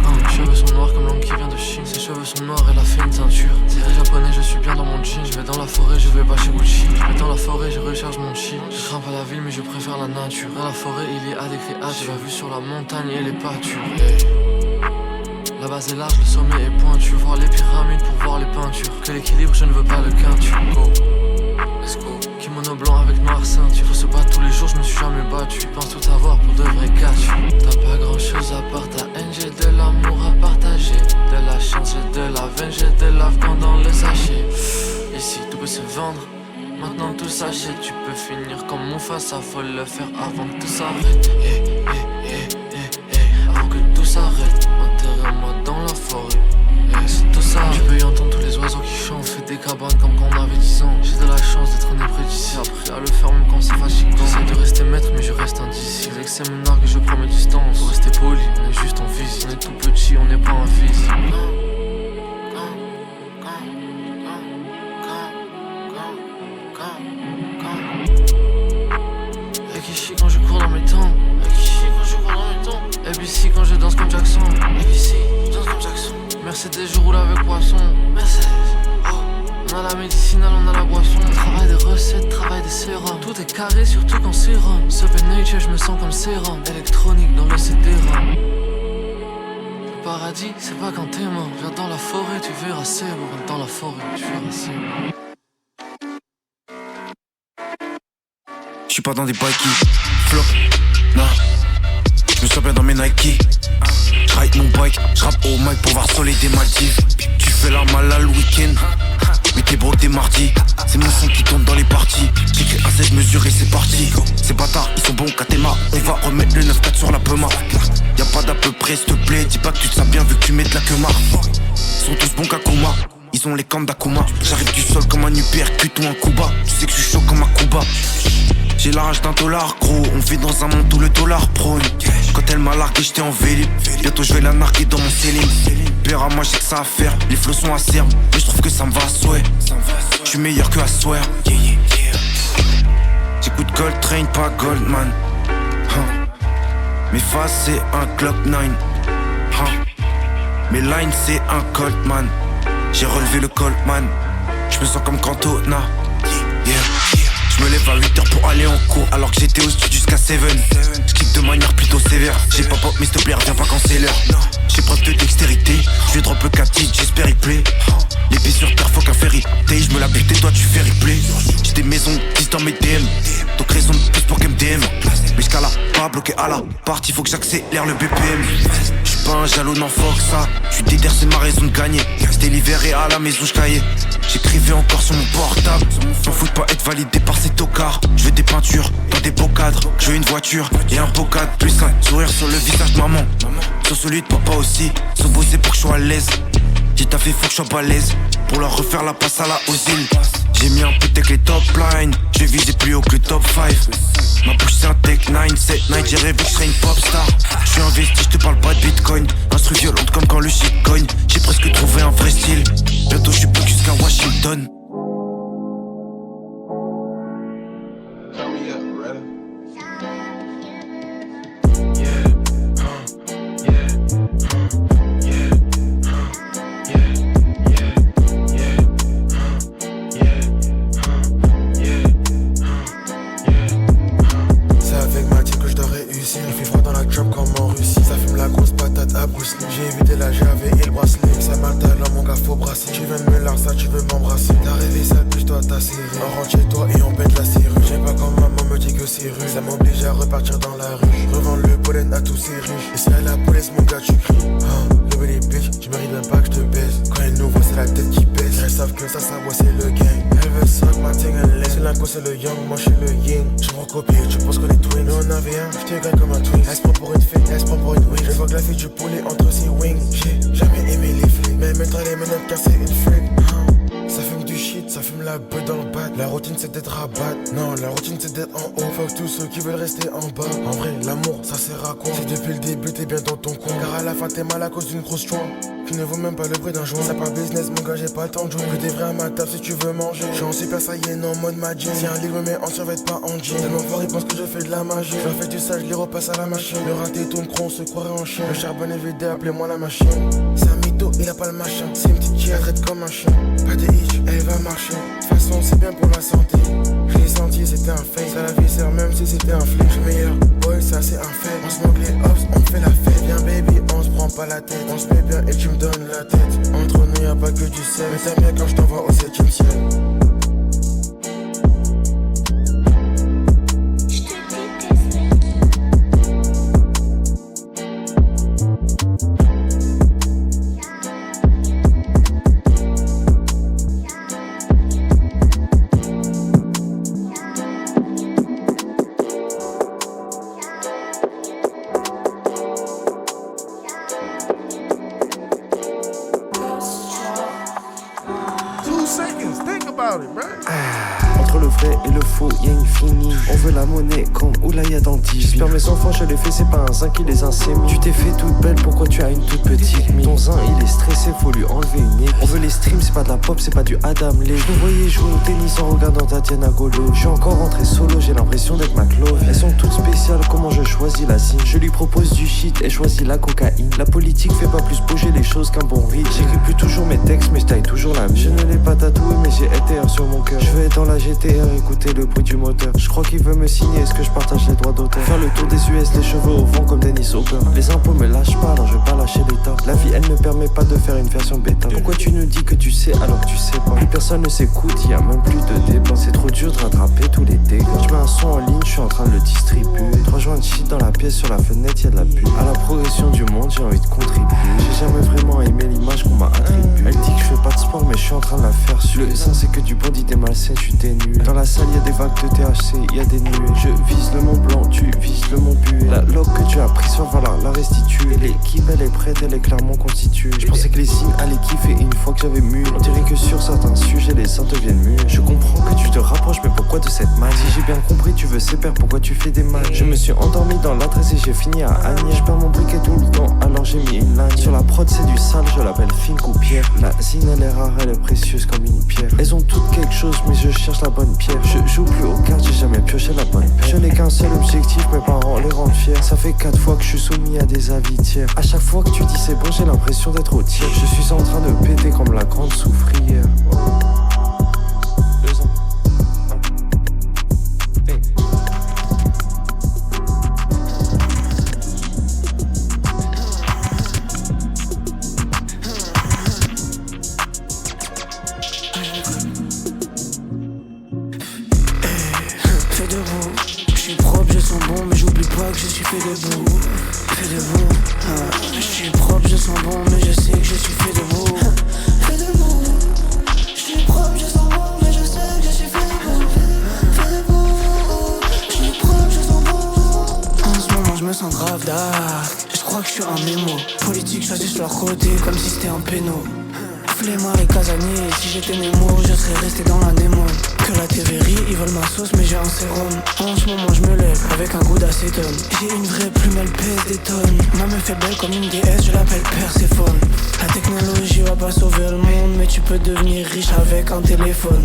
gong. Cheveux sont noirs comme l'homme qui vient de Chine. Ses cheveux sont noirs, elle a fait une teinture. Tiré japonais, je suis bien dans mon jean. Je vais dans la forêt, je vais pas chez Gucci. Je vais dans la forêt, je recharge mon chi. Je grimpe à la ville mais je préfère la nature. Dans la forêt il y a des créatures. La vue sur la montagne et les pâtures. La base est large, le sommet est pointu. Voir les pyramides pour voir les peintures. Que l'équilibre, je ne veux pas le quintu. Go, let's go. Kimono blanc avec noir ceinture. Faut se battre tous les jours, je me suis jamais battu. Pense tout avoir pour de vrais catch. T'as pas grand chose à part ta haine, j'ai de l'amour à partager. De la chance, j'ai de la veine, j'ai de l'afghan dans le sachet. Ici, tout peut se vendre. Maintenant tout s'achète. Tu peux finir comme mon face, faut le faire avant que tout s'arrête. Avant que tout s'arrête. Moi dans la forêt, c'est tout ça. Tu peux y entendre tous les oiseaux qui chantent. Fait des cabanes comme quand on avait 10 ans. J'ai de la chance d'être né près d'ici. Appris à le faire même quand c'est fatigant. J'essaie de rester maître mais je reste indécis. Dès que c'est mon arc je prends mes distances. Faut rester poli, on est juste en visite. On est tout petit, on n'est pas un fils. Akishi quand je cours dans mes temps. ABC quand je danse comme Jackson. ABC, je danse comme Jackson. Mercedes, je roule avec poisson. Mercedes, oh. On a la médicinale, on a la boisson. Travail des recettes, travail des sérums. Tout est carré, surtout quand c'est rhum. Super nature, je me sens comme sérum. Électronique dans le CD-ROM. Le paradis, c'est pas quand t'es mort. Viens dans la forêt, tu verras c'est beau. Viens dans la forêt, tu verras c'est beau. J'suis pas dans des bikes flop, non. Je me sens bien dans mes Nike. J'ride mon bike, j'rappe au mic pour voir soleil des Maldives. Tu fais la malade le week-end, mais t'es broke des mardis. C'est mon son qui tourne dans les parties. J'écris à 16 mesures et c'est parti. Ces bâtards, ils sont bons Katema. On va remettre le 9-4 sur la Pema. Y'a pas d'à peu près, s'il te plaît. Dis pas que tu te sens bien vu que tu mets de la queuma. Ils sont tous bons Kakuma. Ils ont les camps d'Akuma. J'arrive du sol comme un uppercut ou un Kuba. Tu sais que je suis chaud comme un Kuba. J'ai la rage d'un dollar gros, on vit dans un monde où le dollar prône. Quand elle m'a largué j'étais en vélib. Bientôt je vais la narguer dans mon ceiling. Père à moi j'ai que ça à faire, les flots sont acerbes. Mais je trouve que ça me va à souhait. Je suis meilleur que à swear. J'écoute Gold Train, pas Goldman. Mes faces c'est un Glock 9. Mes lines c'est un Coltman. J'ai relevé le Coltman. Je me sens comme Cantona. Je me lève à 8h pour aller en cours alors que j'étais au studio jusqu'à 7. J'kick de manière plutôt sévère. J'ai pas pop mais s'il te plaît reviens pas quand c'est l'heure. J'ai preuve de dextérité. Je vais drop le 4 titres, j'espère il plaît. Les pieds sur terre faut qu'un ferry. Je me la bute et toi tu fais replay. J'ai des maisons 10 dans mes DM. Donc raison de plus pour qu'elle me DM. Mais jusqu'à là, pas bloqué à la partie, faut que j'accélère le BPM. J'suis pas un jaloux, non fuck ça. J'suis déter, c'est ma raison de gagner. C'était l'hiver et à la maison j'caillais. J'écrivais encore sur mon portable. M'en fous de pas être validé par ces tocards. Je veux des peintures dans des beaux cadres. Je veux une voiture et un beau cadre. Plus un sourire sur le visage de maman. Sur celui de papa aussi. Sont bossés pour que je sois à l'aise. J'ai taffé, faut que je sois balèze pour leur refaire la passe à la Ozil. J'ai mis un peu avec les top lines, j'ai visé plus haut que le top 5. Ma bouche c'est un tech 9, 7 night, j'ai rêvé que je serais une pop star. Je suis investi, je te parle pas de bitcoin. Instru violente comme quand le shit cogne. J'ai presque trouvé un vrai style. Bientôt je suis plus jusqu'à Washington. J'ai évité la Javé et le bracelet. Ça m'a le talent, mon gars, faut brasser. Tu viens de me larcer, tu veux m'embrasser. T'as rêvé sale, puis je dois t'asserrer. On rentre chez toi et on pète la serrure. J'aime pas quand maman me dit que c'est rude. Ça m'oblige à repartir dans la rue. Revends le pollen à tous ces riches. Et c'est à la police, mon gars, tu cries. Le belly bitch, tu mérites même pas que je te baise. Quand elle nous voit, c'est la tête qui baisse. Elles savent que ça voit, c'est le gang. Elle veut suck ma ting and leg. C'est l'inco, c'est le young, moi je suis le yin. Je me recopie, tu penses qu'on est twins. Nous on avait un, je te gagne comme un twin. Elle se prend pour une fille, elle se prend pour une wing. Je vois que la fille du poulet entre ses wings. J'ai jamais aimé les flics, mais maintenant les menottes car c'est une freak. Ça fume du shit, ça fume la beuh dans le bat. La routine c'est d'être à battre. Non, la routine c'est d'être en haut. Fuck tous ceux qui veulent rester en bas. En vrai, l'amour ça sert à quoi? Si depuis le début t'es bien dans ton coin, car à la fin t'es mal à cause d'une grosse joint qui ne vaut même pas le prix d'un joint. C'est pas business mon gars, j'ai pas le temps de jouer. Que des vrais à ma table si tu veux manger. J'suis en super saiyan en mode Majin. Si un livre me met en survêt pas en jean. Tellement fort ils pensent que je fais de la magie. J'en fais du sale, je les repasse à la machine. Le raté tourne cron, on se croirait en chien. Le charbon est vidé, appelez-moi la machine. C'est un mytho, il a pas le machin. C'est une petite qui arrête comme un chien. Pas de hitch, elle va marcher. De toute façon c'est bien pour la santé. Je l'ai senti, c'était un fake. Ça la vie sert même si c'était un flic. Je suis meilleur, boy ça c'est un fait. On se manque les hops, on fait la fête. Viens baby, on se prend pas la tête. On se met bien et tu me donnes la tête. Entre nous y'a pas que du sel. Mais t'aimes bien quand je t'envoie au 7ème ciel. Entre le vrai et le faux, y'a une finie. On veut la monnaie comme Oulaya dans 10. J'espère mes enfants, je les fais, c'est pas un zin qui les insémine. Tu t'es fait toute belle, pourquoi tu as une toute petite mine? Ton zin il est stressé, faut lui enlever une équipe. On veut les streams, c'est pas de la pop, c'est pas du Adam Lee. Je vous voyais jouer au tennis en regardant Tatiana Golo. Je suis encore rentré solo, j'ai l'impression d'être McLovin. Elles sont toutes spéciales, comment je choisis la signe? Je lui propose du shit, elle choisit la cocaïne. La politique fait pas plus bouger les choses qu'un bon rythme. J'écris plus toujours mes textes, mais je taille toujours la mine. Je ne l'ai pas tatoué, mais j'ai ETR sur mon cœur. Je vais être dans la GTR, écouter le bruit du moteur. Je crois qu'il veut me signer, est-ce que je partage les droits d'auteur? Faire le tour des US, les cheveux au vent comme Dennis Hopper. Les impôts me lâchent pas, alors je vais pas lâcher l'État. La vie elle ne permet pas de faire une version bêta. Pourquoi tu nous dis que tu sais alors que tu sais pas? Plus personne ne s'écoute, y a même plus de débat. C'est trop dur de rattraper tous les dégâts. Je mets un son en ligne, je suis en train de le distribuer. 3 joints de shit dans la pièce, sur la fenêtre y'a de la pub. À la progression du monde, j'ai envie de contribuer. J'ai jamais vraiment aimé l'image qu'on m'a attribuée. Elle dit que je fais pas de sport, mais je suis en train de la faire sur. Le sang c'est que du bon d'idées malsaines, je suis ténu. Dans la salle y'a des vagues de THC, y'a des nuées. Je vise le Mont Blanc, tu vises le Mont Buet. La loque que tu as prise, voilà, la restituer. L'équipe elle est prête, elle est clairement constituée. Je pensais que les signes allaient kiffer une fois que j'avais mu. On dirait que sur certains sujets les seins deviennent mûrs. Je comprends que tu te rapproches, mais pourquoi de cette malle? Si j'ai bien compris, tu veux séparer, pourquoi tu fais des mal? Je me suis endormi dans l'adresse et j'ai fini à Agnières. Je perds mon briquet tout le temps, alors j'ai mis une ligne. Sur la prod c'est du sale, je l'appelle Fink ou Pierre. La zine elle est rare, elle est précieuse comme une pierre. Elles ont toutes quelque chose, mais je cherche la bonne pierre. Je joue plus aux cartes, j'ai jamais pioché la bonne paire. Je n'ai qu'un seul objectif, mes parents les rendent fiers. Ça fait 4 fois que je suis soumis à des avis tiers. À chaque fois que tu dis c'est bon, j'ai l'impression d'être au tiers. Je suis en train de péter comme la grande souffrière. Je suis fait debout, je suis propre, je sens bon, mais je sais que je suis fait debout. Fait debout, je suis propre, je sens bon, mais je sais que je suis fait debout. Fait debout, je suis propre, je sens bon. En ce moment je me sens grave dark. Je crois que je suis un mémo. Politique choisissent leur côté comme si c'était un péno. Les maris Casani, si j'étais Nemo, je serais resté dans la Nemo. Que la TVRI, ils veulent ma sauce, mais j'ai un sérum. En ce moment, je me lève avec un goût d'acétone. J'ai une vraie plume, elle pèse des tonnes. Ma meuf est belle comme une déesse, je l'appelle Perséphone. La technologie va pas sauver le monde, mais tu peux devenir riche avec un téléphone.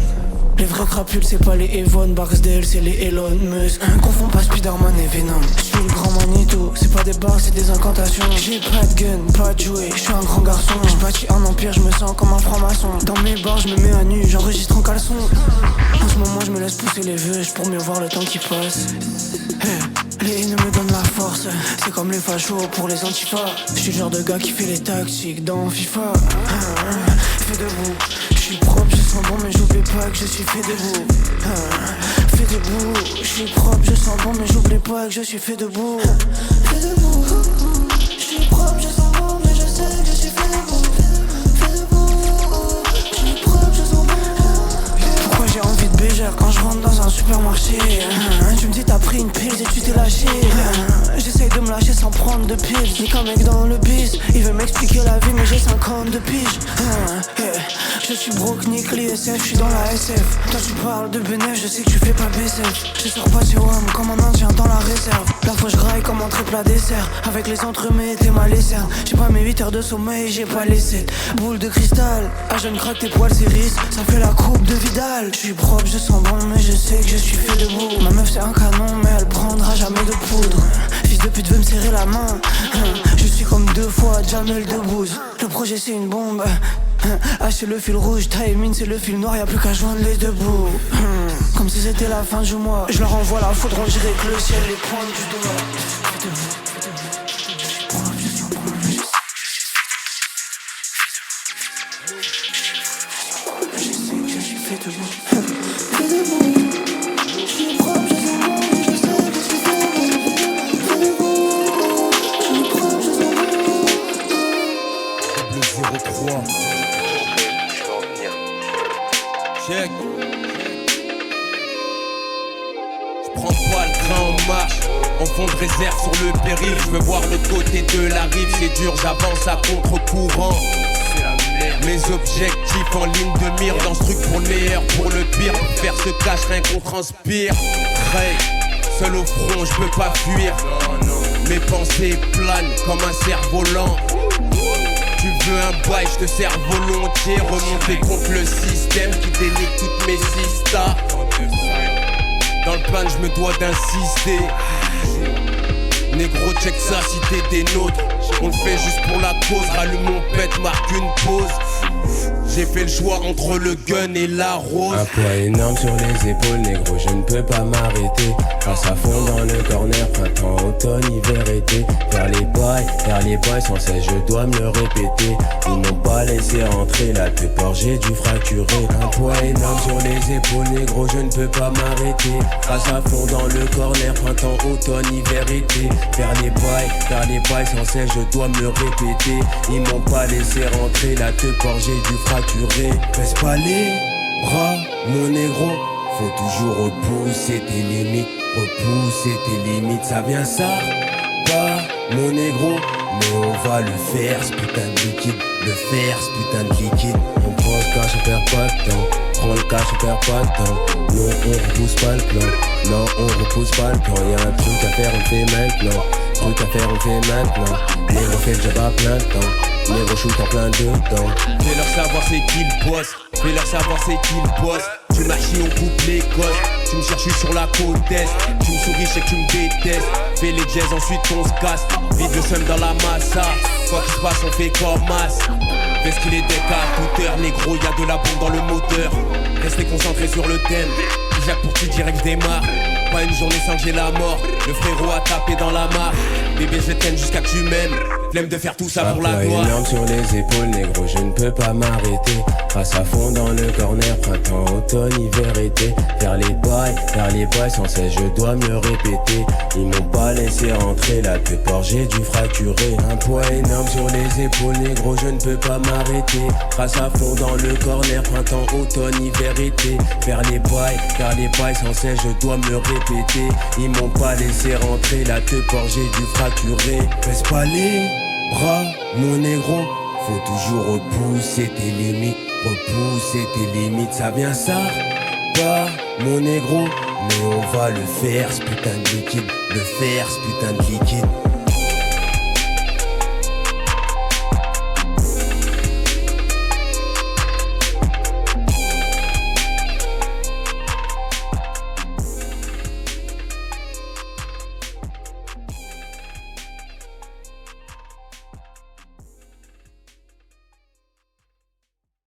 Les vrais crapules, c'est pas les Evon, Barksdale, c'est les Elon Musk. Confonds pas Spider-Man et Venom. Je suis le grand Manitou, c'est pas des bars, c'est des incantations. J'ai pas de gun, pas de jouet, je suis un grand garçon. Je bâtis un empire, je me sens comme un franc-maçon. Dans mes bars, je me mets à nu, j'enregistre en caleçon. En ce moment, je me laisse pousser les veuches pour mieux voir le temps qui passe. Les haineux me donnent la force, c'est comme les fachos pour les antifas. Je suis le genre de gars qui fait les tactiques dans FIFA. Fais debout, je suis propre, je sens bon mais j'oublie pas que je suis fait debout. Fais debout, je suis propre, je sens bon mais j'oublie pas que je suis fait debout. Fais debout, je suis propre, je sens bon mais je sais que je suis fait debout. Fais debout, je suis propre, je sens bon. Pourquoi j'ai envie de bégère quand je rentre dans un supermarché? Tu me dis t'as pris une pile et tu t'es lâché. J'essaye de me lâcher sans prendre de piles. Ni qu'un mec dans le bis, il veut m'expliquer la vie mais j'ai 52 piges. Je suis broke, nique l'ISF, je suis dans la SF. Toi tu parles de bénéf, je sais que tu fais pas BCF. Je sors pas chez WAM comme un indien dans la réserve. La fois je graille comme un triple à dessert. Avec les entremets t'es ma laissère. J'ai pas mes 8 heures de sommeil, j'ai pas les 7 boules de cristal. Ah jeune craque tes poils c'est ça fait la coupe de Vidal. Je suis propre, je sens bon mais je sais que je suis fait debout. Ma meuf c'est un canon mais elle prendra jamais de poudre. Fils de pute veut me serrer la main. Je suis comme 2 fois Jamel Debbouze. Le projet c'est une bombe. H c'est le fil rouge, timing c'est le fil noir, y'a plus qu'à joindre les deux bouts. Comme si c'était la fin du mois. Je leur envoie la foudre, on dirait que le ciel les pointe du doigt. Fais debout. Check. J'prends pas le train en marche, en fond de réserve sur le péril. J'veux voir le côté de la rive, c'est dur, j'avance à contre-courant. Mes objectifs en ligne de mire, dans ce truc pour le meilleur, pour le pire. Pour faire ce cash, rien qu'on transpire. Ray, seul au front, j'peux pas fuir. Mes pensées planent comme un cerf-volant. Tu veux un bail, je te sers volontiers. Remonter contre le système qui dénigre toutes mes sistas. Dans le plan, je me dois d'insister. Négro, check ça si t'es des nôtres. On le fait juste pour la cause. Rallume mon pet, marque une pause. J'ai fait le choix entre le gun et la rose. Un poids énorme sur les épaules, négro, je ne peux pas m'arrêter. Passe à fond dans le corner, printemps, automne, hiver, été. Vers les bails, sans cesse je dois me le répéter. Ils m'ont pas laissé rentrer, la plupart j'ai dû fracturer. Un poids énorme sur les épaules, négro, je ne peux pas m'arrêter. Passe à fond dans le corner, printemps, automne, hiver, été. Vers les bails, sans cesse je dois me le répéter. Ils m'ont pas laissé rentrer, la plupart j'ai dû fracturer. Baisse pas les bras, mon négro. Faut toujours repousser tes limites, ça vient ça, pas mon négro. Mais on va le faire, ce putain de liquide, On prend le cash, on perd pas de temps. Non, on repousse pas le plan. Y'a un truc à faire, on le fait maintenant. Négro fait le job à plein de temps. Négro shoot en plein dedans. Fais-leur savoir c'est qu'ils bossent. Tu machines, on coupe les codes. Tu me cherches sur la côte est. Tu me souris, je sais que tu me détestes. Fais les jazz, ensuite on se casse. Vide le seum dans la massa. Quoi qu'il se passe, on fait comme masse. Fais ce qu'il est deck à toute heure. Négro, y'a de la bombe dans le moteur. Restez concentrés sur le thème. Jacques pour qui direct démarre. Pas une journée sans que j'ai la mort. Le frérot a tapé dans la mare. Bébé, je t'aime jusqu'à que tu m'aimes. Flemme de faire tout ça pour la gloire. Énorme sur les épaules, négro, je ne peux pas m'arrêter. Passe à fond dans le corner, printemps, automne, hiver, été. Vers les bails, sans cesse je dois me le répéter. Ils m'ont pas laissé rentrer, la plupart j'ai dû fracturer. Un poids énorme sur les épaules, négro, je ne peux pas m'arrêter. Passe à fond dans le corner, printemps, automne, hiver, été. Vers les bails, sans cesse je dois me le répéter. Ils m'ont pas laissé rentrer, la plupart j'ai dû fracturer. Baisse pas les bras, mon négro. Faut toujours repousser tes limites, ça vient ça, pas mon négro, mais on va le faire, ce putain de liquide,